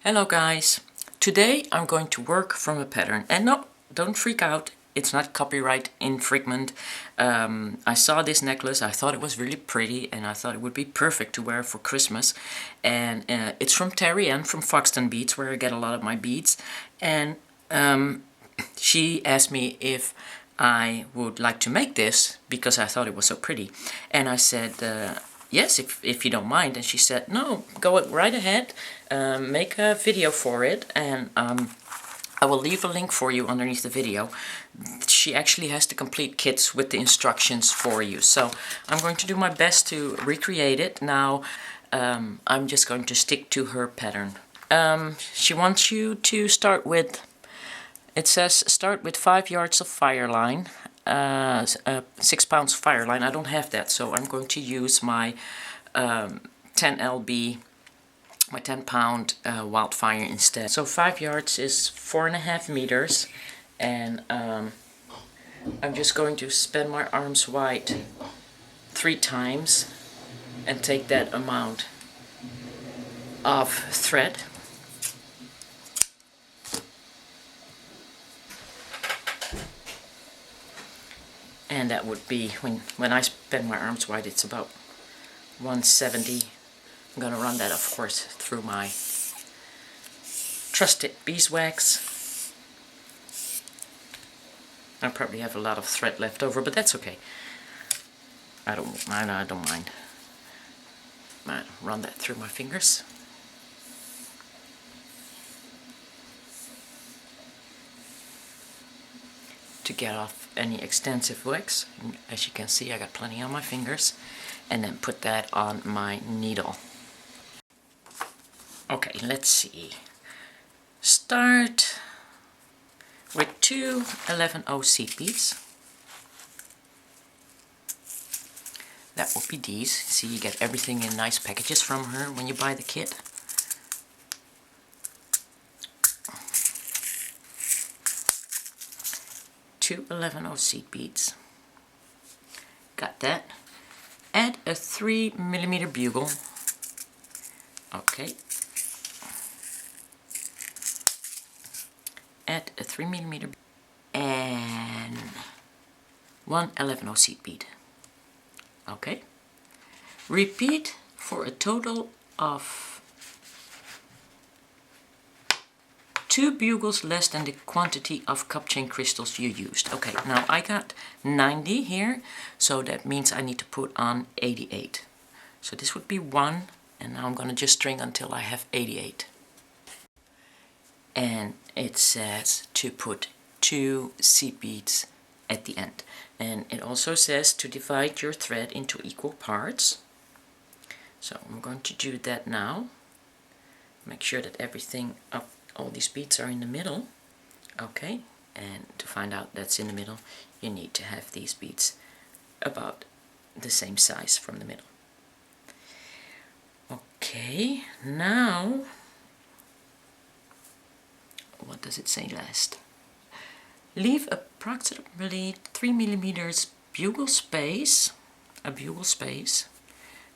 Hello guys, today I'm going to work from a pattern, and no, don't freak out, it's not copyright infringement. I saw this necklace, I thought it was really pretty and I thought it would be perfect to wear for Christmas, and it's from Terri Ann from Foxton Beads, where I get a lot of my beads, and she asked me if I would like to make this because I thought it was so pretty, and I said yes, if you don't mind. And she said, no, go right ahead, make a video for it, and I will leave a link for you underneath the video. She actually has the complete kits with the instructions for you, so I'm going to do my best to recreate it. Now I'm just going to stick to her pattern. She wants you to start with, it says start with 5 yards of fire line, 6 pounds of fire line. I don't have that, so I'm going to use my 10 lb, my 10 pound wildfire instead. So 5 yards is 4.5 meters, and I'm just going to span my arms wide 3 times and take that amount of thread. And that would be, when I span my arms wide, it's about 170. I'm going to run that, of course, through my trusted beeswax. I probably have a lot of thread left over, but that's okay. I don't mind. I run that through my fingers. To get off any extensive wax. As you can see, I got plenty on my fingers, and then put that on my needle. Okay, let's see. Start with 2 11/0 seed beads. That would be these. See, you get everything in nice packages from her when you buy the kit. Two 11/0 seed beads. Got that. Add a 3mm bugle. Okay. Add a 3mm and 1 11/0 seed bead. Okay. Repeat for a total of 2 bugles less than the quantity of cup chain crystals you used. Okay, now I got 90 here, so that means I need to put on 88. So this would be 1, and now I'm going to just string until I have 88. And it says to put 2 seed beads at the end. And it also says to divide your thread into equal parts. So I'm going to do that now. Make sure that everything up, all these beads are in the middle. Okay, and to find out that's in the middle, you need to have these beads about the same size from the middle. Okay, now, what does it say last? Leave approximately 3mm bugle space, a bugle space,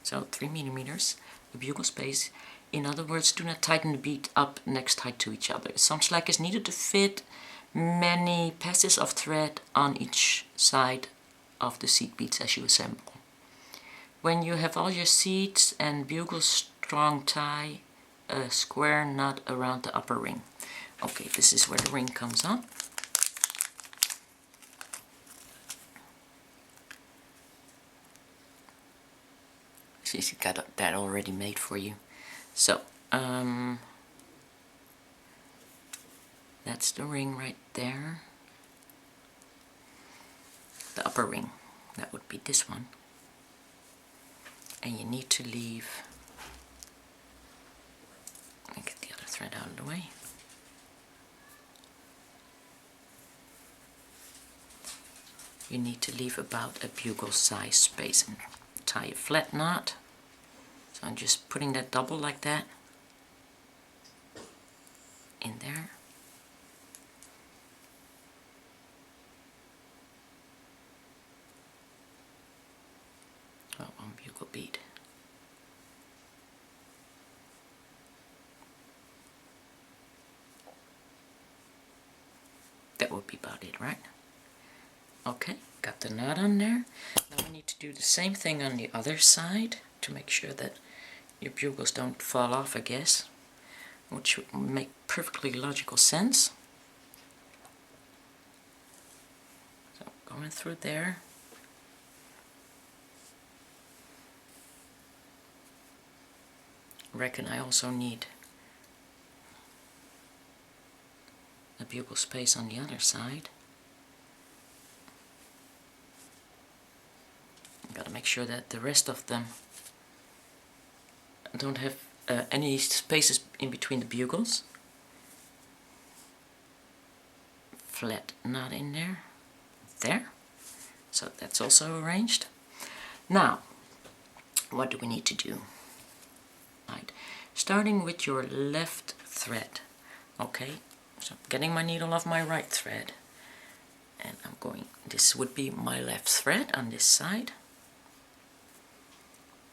so 3mm, a bugle space. In other words, do not tighten the bead up next tight to each other. Some slack is needed to fit many passes of thread on each side of the seed beads as you assemble. When you have all your seeds and bugles strong, tie a square knot around the upper ring. Okay, this is where the ring comes on. She's got that already made for you. So, that's the ring right there. The upper ring, that would be this one. And you need to leave, let me get the other thread out of the way. You need to leave about a bugle size space and tie a flat knot. So I'm just putting that double like that in there. Oh, 1 bugle bead. that would be about it, right? Okay, got the knot on there. Now we need to do the same thing on the other side to make sure that your bugles don't fall off, I guess, which would make perfectly logical sense. So going through there. I reckon I also need a bugle space on the other side. I've got to make sure that the rest of them don't have any spaces in between the bugles. Flat knot in there. There. So that's also arranged. Now, what do we need to do? Right. Starting with your left thread. Okay, so I'm getting my needle off my right thread. And I'm going, this would be my left thread on this side.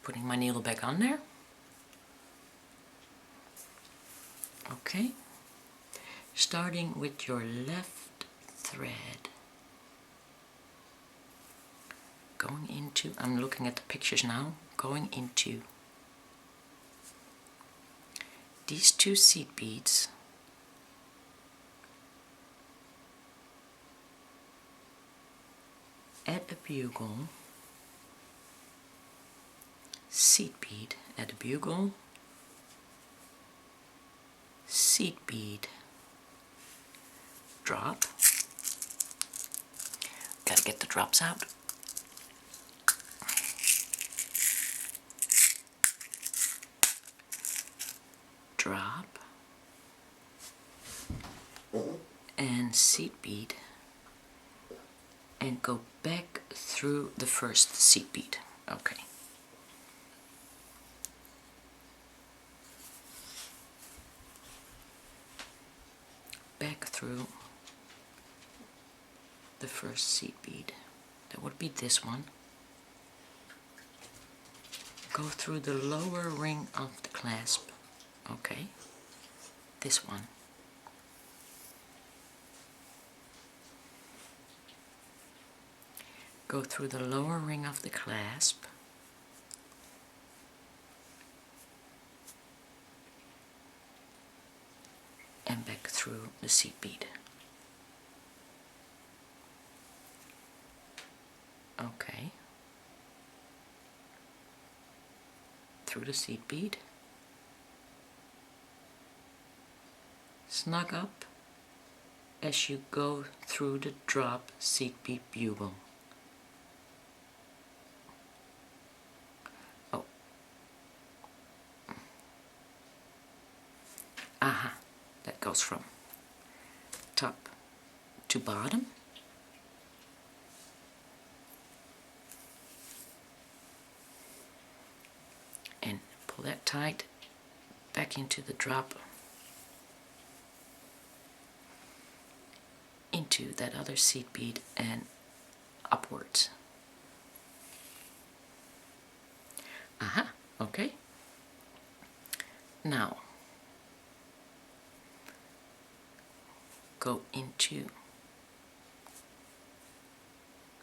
Putting my needle back on there. Okay. Starting with your left thread. Going into, I'm looking at the pictures now, going into these two seed beads. Add a bugle, seed bead, add a bugle, seed bead, drop. Gotta get the drops out. Drop and seed bead, and go back through the first seed bead. Okay. Back through the first seed bead. That would be this one. Go through the lower ring of the clasp. Okay. This one. Go through the lower ring of the clasp. And back through the seed bead. Okay. Through the seed bead. Snug up as you go through the drop seed bead bugle. Oh. Aha. That goes from top to bottom. And pull that tight back into the drop, into that other seed bead and upwards. Aha, okay. Now go into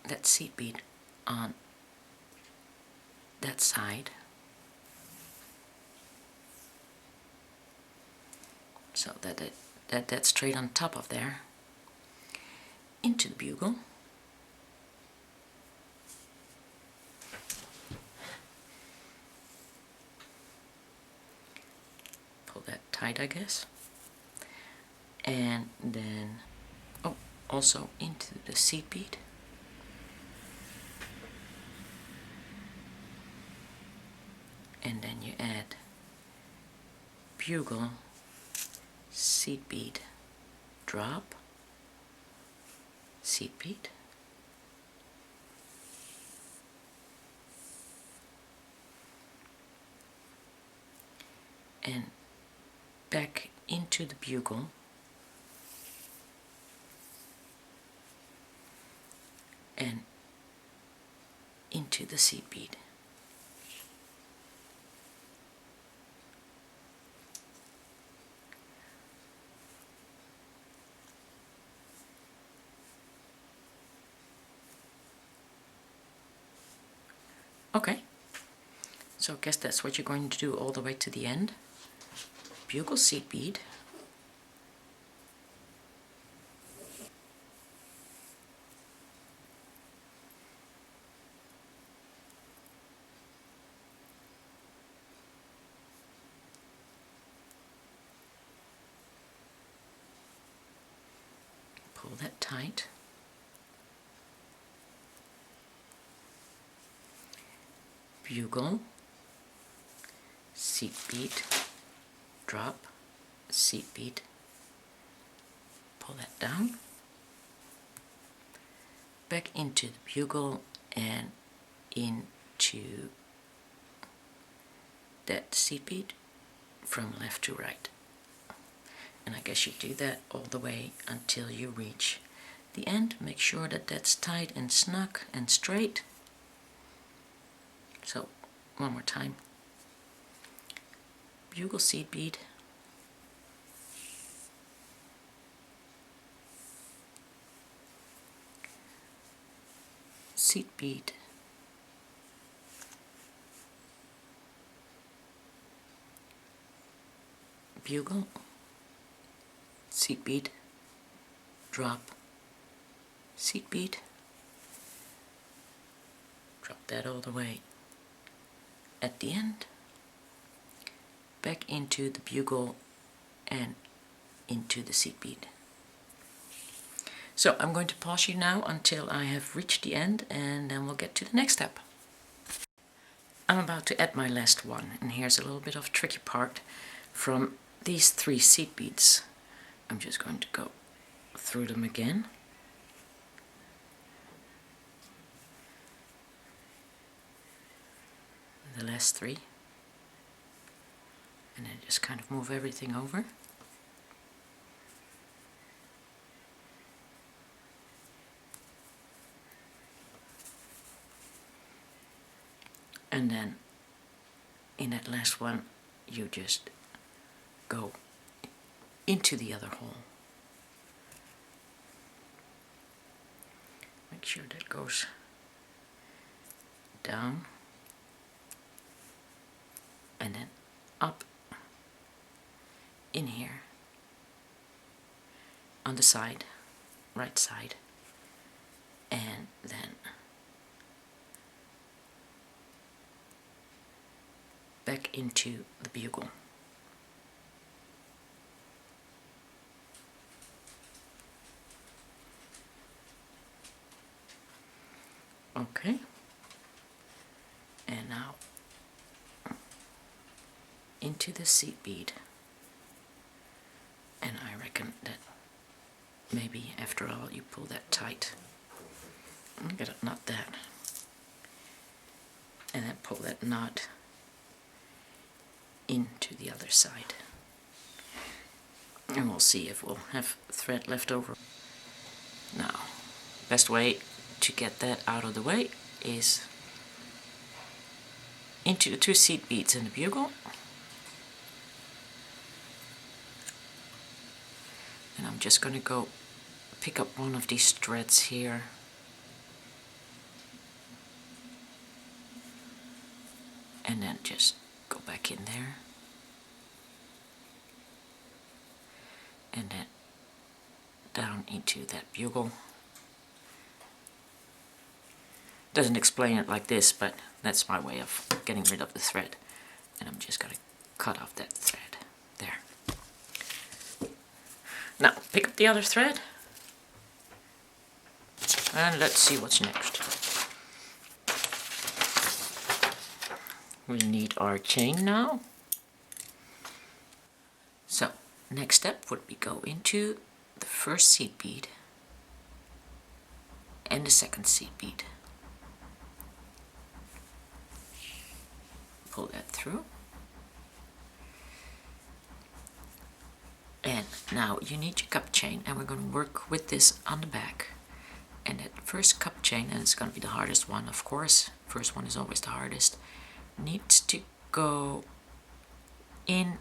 that seed bead on that side. So that's straight on top of there. Into the bugle. Pull that tight, I guess. And then, oh, also into the seed bead. And then you add bugle, seed bead, drop, seed bead, and back into the bugle, and into the seed bead. Okay, so I guess that's what you're going to do all the way to the end. Bugle seat bead. Pull that tight. Bugle, seat bead, drop, seat bead, pull that down, back into the bugle and into that seat bead from left to right. And I guess you do that all the way until you reach the end. Make sure that that's tight and snug and straight. So, one more time. Bugle seat bead, seat bead, bugle, seat bead, drop, seat bead, drop that all the way at the end, back into the bugle and into the seat bead. So I'm going to pause you now until I have reached the end, and then we'll get to the next step. I'm about to add my last one, and here's a little bit of a tricky part. From these 3 seat beads, I'm just going to go through them again. The last 3. And then just kind of move everything over. And then in that last one, you just go into the other hole. Make sure that goes down and then up in here on the side, right side, and then back into the bugle. Okay, and now into the seat bead, and I reckon that maybe after all you pull that tight. I'm gonna knot that, and then pull that knot into the other side, and we'll see if we'll have thread left over. Now, best way to get that out of the way is into the 2 seat beads in the bugle, and I'm just going to go pick up one of these threads here and then just go back in there and then down into that bugle. Doesn't explain it like this, but that's my way of getting rid of the thread. And I'm just going to cut off that thread there. Now pick up the other thread and let's see what's next. We need our chain now. So next step would be go into the first seat bead and the second seat bead. Pull that through. And now you need your cup chain, and we're going to work with this on the back. And that first cup chain, and it's going to be the hardest one, of course, first one is always the hardest, needs to go in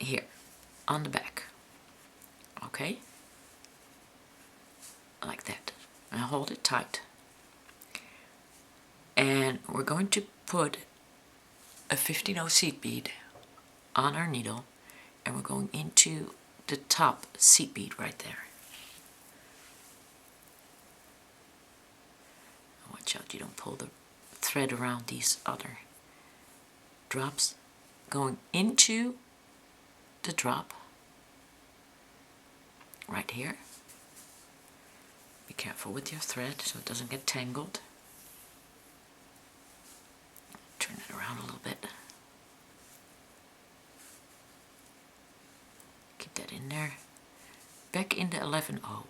here on the back. Okay, like that. I hold it tight. And we're going to put a 15/0 seed bead on our needle, and we're going into the top seed bead right there. Watch out you don't pull the thread around these other drops. Going into the drop right here. Be careful with your thread so it doesn't get tangled. Turn it around a little bit. Keep that in there. Back in the 11/0.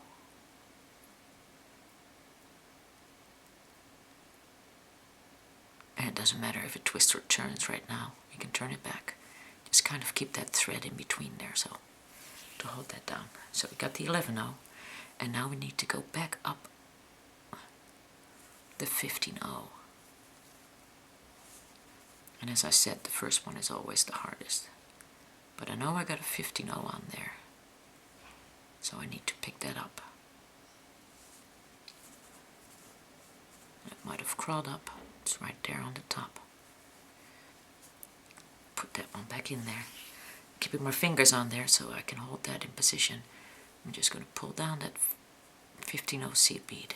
And it doesn't matter if it twists or turns right now. You can turn it back. Just kind of keep that thread in between there so to hold that down. So we got the 11/0, and now we need to go back up the 15/0. And as I said, the first one is always the hardest. But I know I got a 15/0 on there, so I need to pick that up. It might have crawled up. It's right there on the top. Put that one back in there. Keeping my fingers on there so I can hold that in position. I'm just going to pull down that 15/0 seed bead.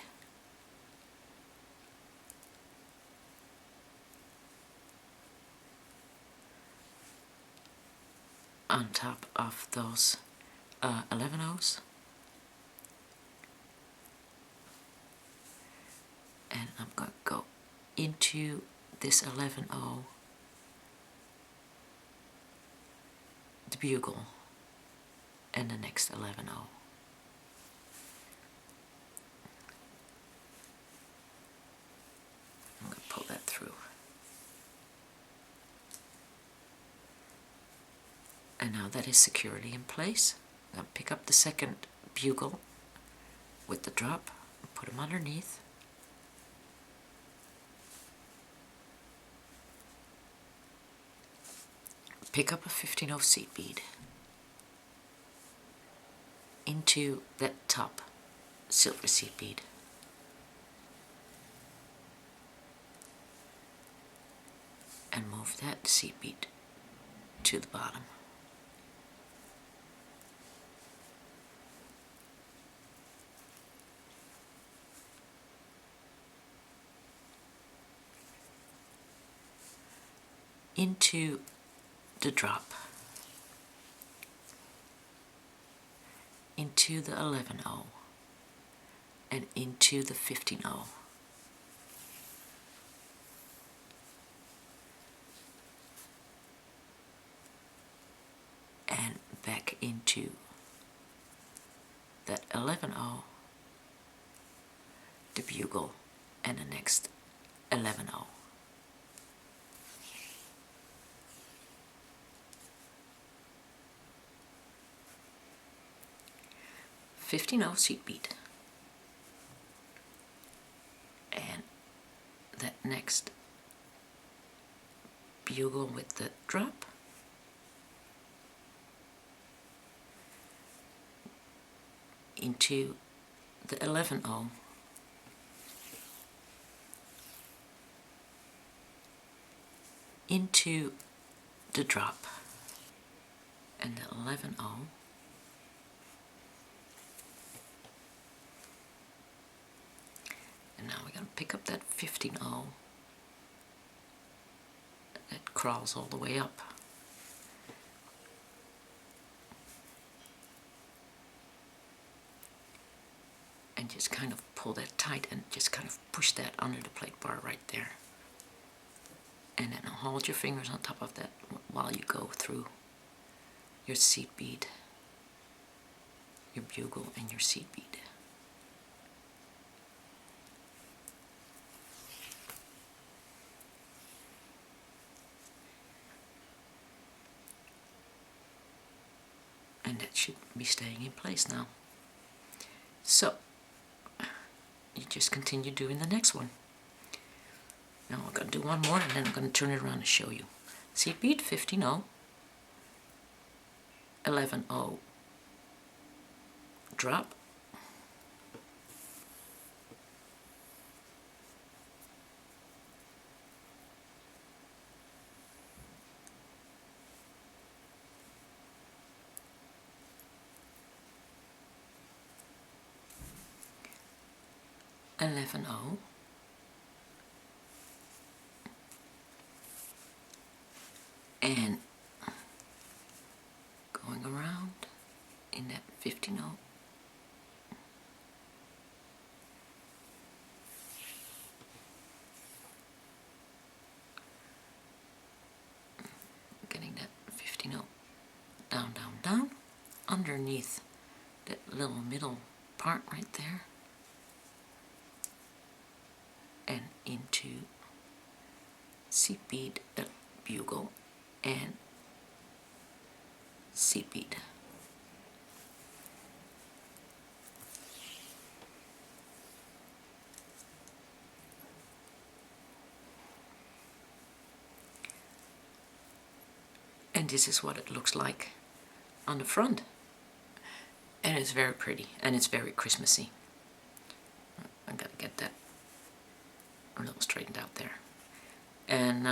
On top of those 11/0s. And I'm going to go into this 11/0, the bugle, and the next 11/0. I'm going to pull that through. And now that is securely in place, I'm going to pick up the second bugle with the drop and put them underneath. Pick up a 15/0 seed bead into that top silver seed bead. And move that seed bead to the bottom. Into the drop, into the 11/0, and into the 15/0. And back into that 11/0, the bugle, and the next 11/0. 15/0 seed bead, and that next bugle with the drop, into the 11/0, into the drop, and the 11/0, and now we're going to pick up that 15/0 that crawls all the way up. And just kind of pull that tight and just kind of push that under the plate bar right there. And then hold your fingers on top of that while you go through your seed bead, your bugle, and your seed bead. And that should be staying in place now. So, you just continue doing the next one. Now I'm going to do one more and then I'm going to turn it around and show you. Seed bead, 15/0, 11/0, drop, 11-0. And going around in that 15-0. Getting that 15-0 down, down, down, underneath that little middle part right there, and into seat bead, bugle, and seat bead. And this is what it looks like on the front. And it's very pretty, and it's very Christmassy. I gotta get that a little straightened out there. And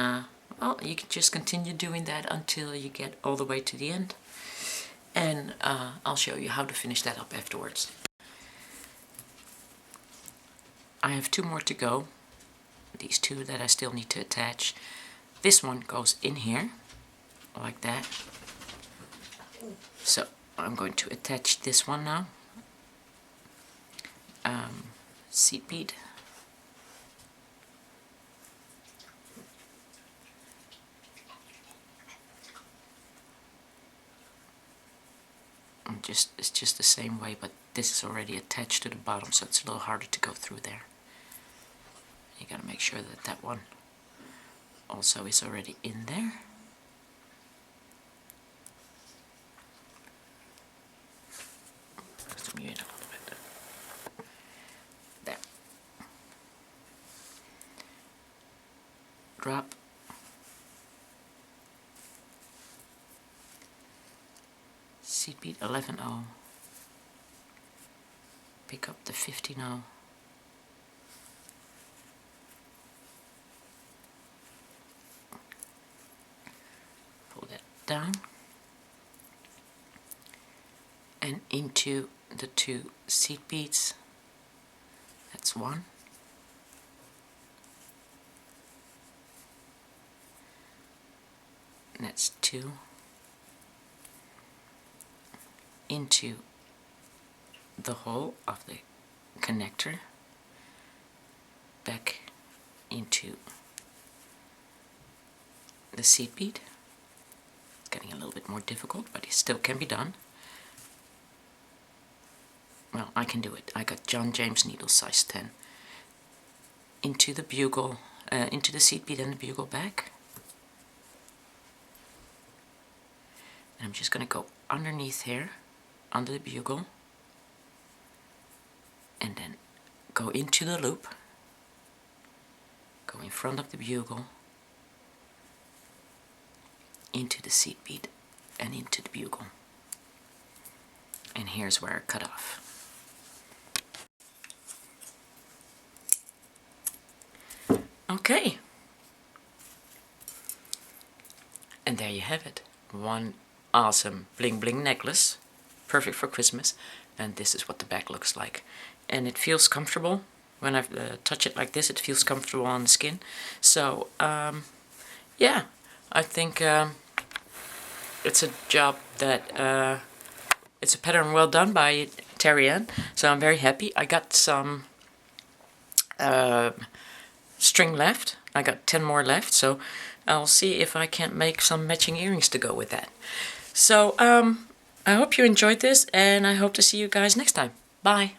well, you can just continue doing that until you get all the way to the end. And I'll show you how to finish that up afterwards. I have 2 more to go. These 2 that I still need to attach. This one goes in here, like that. So I'm going to attach this one now. Seat bead. It's just the same way, but this is already attached to the bottom, so it's a little harder to go through there. You gotta make sure that that one also is already in there. Zoom you in a little bit. There. Drop. Seat bead 11-0. Pick up the 15-0. Pull that down. And into the 2 seat beads. That's 1. And that's 2. Into the hole of the connector, back into the seat bead. It's getting a little bit more difficult, but it still can be done. Well, I can do it. I got John James needle size 10. Into the bugle, into the seat bead and the bugle back. And I'm just going to go underneath here, under the bugle, and then go into the loop, go in front of the bugle, into the seat bead and into the bugle. And here's where I cut off. Okay. And there you have it. One awesome bling bling necklace. Perfect for Christmas. And this is what the back looks like. And it feels comfortable. When I touch it like this, it feels comfortable on the skin. So, yeah. I think it's a job that... it's a pattern well done by Terri Ann. So I'm very happy. I got some... string left. I got 10 more left, so I'll see if I can't make some matching earrings to go with that. So I hope you enjoyed this, and I hope to see you guys next time. Bye!